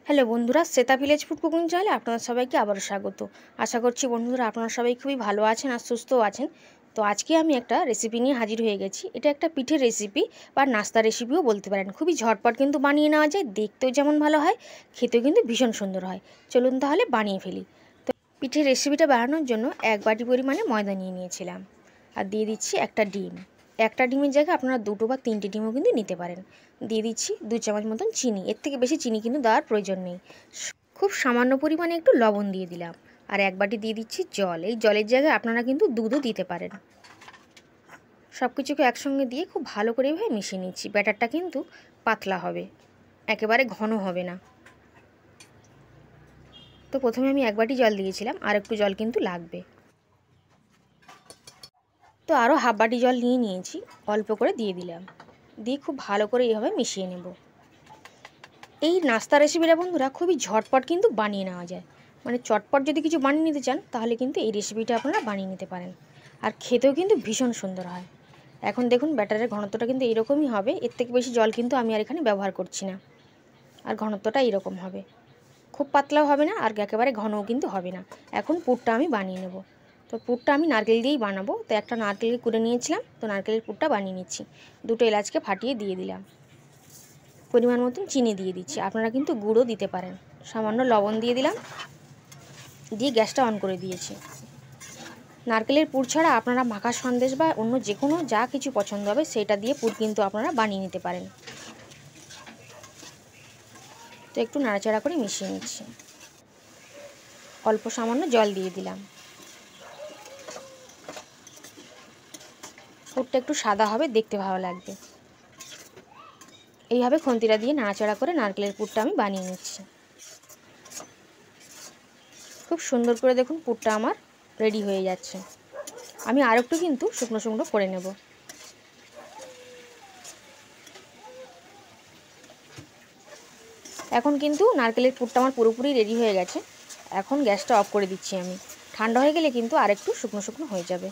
Hello বন্ধুরা, Shweta village food cooking চ্যানেলে আপনাদের সবাইকে আবারও স্বাগত। আশা করছি বন্ধুরা আপনারা সবাই খুবই ভালো আছেন আর সুস্থও আছেন। তো আজকে আমি একটা রেসিপি নিয়ে হাজির হয়ে গেছি। এটা একটা পিঠের রেসিপি বা নাস্তা রেসিপিও বলতে পারেন। খুবই ঝটপট কিন্তু বানিয়ে নেওয়া যায়, দেখতেও যেমন ভালো হয়, খেতেও কিন্তু ভীষণ সুন্দর হয়। চলুন তাহলে বানিয়ে ফেলি। তো পিঠের রেসিপিটা বানানোর জন্য 1 বাটি পরিমাণে ময়দা নিয়ে নিয়েছিলাম আর দিয়ে দিচ্ছি একটা ডিম। একটা ডিমের জায়গায় আপনারা 2টো বা 3টে ডিমও কিন্তু নিতে পারেন। দিয়ে দিচ্ছি 2 চামচ মতন চিনি। এর থেকে বেশি চিনি কিন্তু দেওয়ার প্রয়োজন নেই। খুব সামান্য পরিমাণে একটু লবণ দিয়ে দিলাম আর 1 বাটি দিয়ে দিচ্ছি জল। এই জলের জায়গায় আপনারা কিন্তু দুধও দিতে পারেন। সব কিছুকে একসঙ্গে দিয়ে খুব ভালো করে এভাবে মিশিয়ে নিচ্ছি। ব্যাটারটা কিন্তু পাতলা হবে, একেবারে ঘন হবে না। তো প্রথমে আমি 1 বাটি জল দিয়েছিলাম, আর একটু জল কিন্তু লাগবে। তো আরও হাফ বাটি জল নিয়ে নিয়েছি, অল্প করে দিয়ে দিলাম। দিয়ে খুব ভালো করে এইভাবে মিশিয়ে নেব। এই নাস্তা রেসিপিটা বন্ধুরা খুবই ঝটপট কিন্তু বানিয়ে নেওয়া যায়। মানে চটপট যদি কিছু বানিয়ে নিতে চান তাহলে কিন্তু এই রেসিপিটা আপনারা বানিয়ে নিতে পারেন। আর খেতেও কিন্তু ভীষণ সুন্দর হয়। এখন দেখুন ব্যাটারের ঘনত্বটা কিন্তু এইরকমই হবে। এর থেকে বেশি জল কিন্তু আমি আর এখানে ব্যবহার করছি না। আর ঘনত্বটা এইরকম হবে, খুব পাতলাও হবে না আর একেবারে ঘনও কিন্তু হবে না। এখন পুরটা আমি বানিয়ে নেব। তো পুরটা আমি নারকেল দিয়েই বানাবো। তো একটা নারকেলকে কুড়ে নিয়েছিলাম, তো নারকেলের পুরটা বানিয়ে নিচ্ছি। 2টো এলাচকে ফাটিয়ে দিয়ে দিলাম। পরিমাণ মতন চিনি দিয়ে দিচ্ছি, আপনারা কিন্তু গুঁড়ও দিতে পারেন। সামান্য লবণ দিয়ে দিলাম, দিয়ে গ্যাসটা অন করে দিয়েছি। নারকেলের পুর ছাড়া আপনারা মাখা সন্দেশ বা অন্য যে কোনো যা কিছু পছন্দ হবে সেটা দিয়ে পুর কিন্তু আপনারা বানিয়ে নিতে পারেন। তো একটু নাড়াচাড়া করে মিশিয়ে নিচ্ছি। অল্প সামান্য জল দিয়ে দিলাম। পুরটা একটু সাদা হবে, দেখতে ভালো লাগবে। এইভাবে খুন্তিটা দিয়ে নাড়াচাড়া করে নারকেলের পুরটা আমি বানিয়ে নিচ্ছি। খুব সুন্দর করে দেখুন পুরটা আমার রেডি হয়ে যাচ্ছে। আমি আর একটু কিন্তু শুকনো শুকনো করে নেব। এখন কিন্তু নারকেলের পুরটা আমার পুরোপুরি রেডি হয়ে গেছে। এখন গ্যাসটা অফ করে দিচ্ছি আমি। ঠান্ডা হয়ে গেলে কিন্তু আরেকটু শুকনো শুকনো হয়ে যাবে।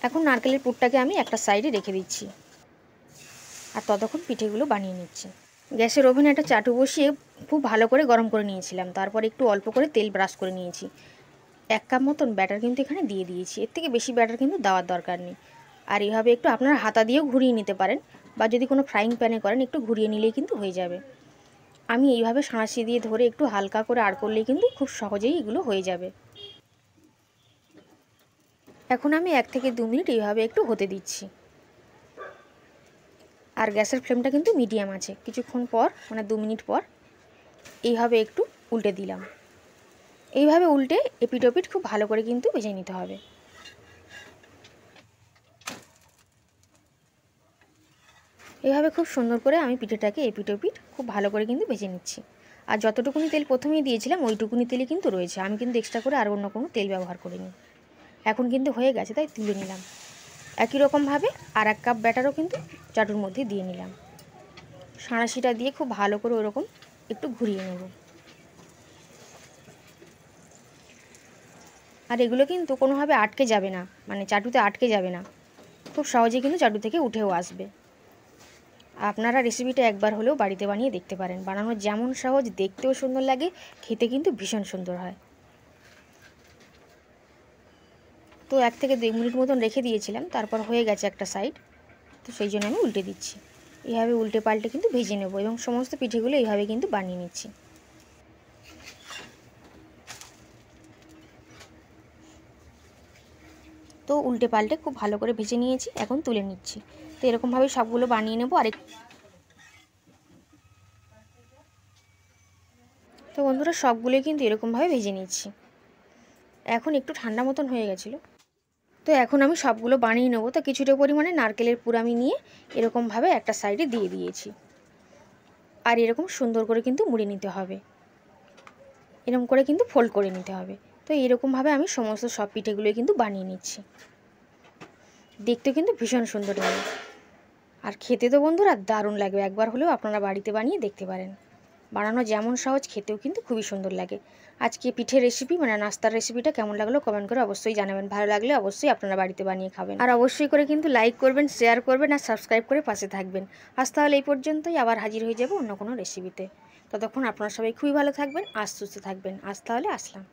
এখন নারকেলের পুরটাকে আমি একটা সাইডে রেখে দিচ্ছি আর ততক্ষণ পিঠেগুলো বানিয়ে নিচ্ছি। গ্যাসের ওভেনে একটা চাটু বসিয়ে খুব ভালো করে গরম করে নিয়েছিলাম। তারপর একটু অল্প করে তেল ব্রাশ করে নিয়েছি। 1 কাপ মতন ব্যাটার কিন্তু এখানে দিয়ে দিয়েছি। এর থেকে বেশি ব্যাটার কিন্তু দেওয়ার দরকার নেই। আর এইভাবে একটু আপনারা হাতা দিয়েও ঘুরিয়ে নিতে পারেন, বা যদি কোনো ফ্রাইং প্যানে করেন একটু ঘুরিয়ে নিলেই কিন্তু হয়ে যাবে। আমি এইভাবে সাঁড়াশি দিয়ে ধরে একটু হালকা করে আড় করলেই কিন্তু খুব সহজেই এগুলো হয়ে যাবে। এখন আমি 1 থেকে 2 মিনিট এইভাবে একটু হতে দিচ্ছি। আর গ্যাসের ফ্লেমটা কিন্তু মিডিয়াম আছে। কিছুক্ষণ পর মানে 2 মিনিট পর এইভাবে একটু উল্টে দিলাম। এইভাবে উল্টে এপিট ওপিট খুব ভালো করে কিন্তু ভেজে নিতে হবে। এইভাবে খুব সুন্দর করে আমি পিঠেটাকে এপিট ওপিট খুব ভালো করে কিন্তু ভেজে নিচ্ছি। আর যতটুকুনি তেল প্রথমেই দিয়েছিলাম ওইটুকুনি তেলই কিন্তু রয়েছে। আমি কিন্তু এক্সট্রা করে আর অন্য কোনো তেল ব্যবহার করিনি। এখন কিন্তু হয়ে গেছে, তাই তুলে নিলাম। একই রকমভাবে আর 1 কাপ ব্যাটারও কিন্তু চাটুর মধ্যে দিয়ে নিলাম। সাঁড়াশিটা দিয়ে খুব ভালো করে ওরকম একটু ঘুরিয়ে নেব। আর এগুলো কিন্তু কোনোভাবে আটকে যাবে না, মানে চাটুতে আটকে যাবে না। খুব সহজেই কিন্তু চাটু থেকে উঠেও আসবে। আপনারা রেসিপিটা একবার হলেও বাড়িতে বানিয়ে দেখতে পারেন। বানানো যেমন সহজ, দেখতেও সুন্দর লাগে, খেতে কিন্তু ভীষণ সুন্দর হয়। তো 1 থেকে 2 মিনিট মতন রেখে দিয়েছিলাম, তারপর হয়ে গেছে একটা সাইড। তো সেই জন্য আমি উল্টে দিচ্ছি। এইভাবে উল্টে পাল্টে কিন্তু ভেজে নেব এবং সমস্ত পিঠেগুলো এইভাবে কিন্তু বানিয়ে নিচ্ছি। তো উল্টে পাল্টে খুব ভালো করে ভেজে নিয়েছি, এখন তুলে নিচ্ছি। তো এরকমভাবে সবগুলো বানিয়ে নেব। তো বন্ধুরা সবগুলোই কিন্তু এরকমভাবে ভেজে নিচ্ছি। এখন একটু ঠান্ডা মতন হয়ে গেছিলো। তো এখন আমি সবগুলো বানিয়ে নেবো। তো কিছুটা পরিমাণে নারকেলের পুর আমি নিয়ে এরকমভাবে একটা সাইডে দিয়ে দিয়েছি। আর এরকম সুন্দর করে কিন্তু মুড়ে নিতে হবে, এরকম করে কিন্তু ফোল্ড করে নিতে হবে। তো এরকমভাবে আমি সমস্ত সব পিঠেগুলোই কিন্তু বানিয়ে নিচ্ছি। দেখতে কিন্তু ভীষণ সুন্দর লাগে আর খেতে তো বন্ধুরা দারুণ লাগবে। একবার হলেও আপনারা বাড়িতে বানিয়ে দেখতে পারেন। বানানো যেমন সহজ, খেতেও কিন্তু খুবই সুন্দর লাগে। আজকে পিঠের রেসিপি মানে নাস্তার রেসিপিটা কেমন লাগলো কমেন্ট করে অবশ্যই জানাবেন। ভালো লাগলে অবশ্যই আপনারা বাড়িতে বানিয়ে খাবেন, আর অবশ্যই করে কিন্তু লাইক করবেন, শেয়ার করবেন আর সাবস্ক্রাইব করে পাশে থাকবেন। আজ তাহলে এই পর্যন্তই, আবার হাজির হয়ে যাব অন্য কোনো রেসিপিতে। ততক্ষণ আপনারা সবাই খুবই ভালো থাকবেন আর সুস্থ থাকবেন। আজ তাহলে আসলাম।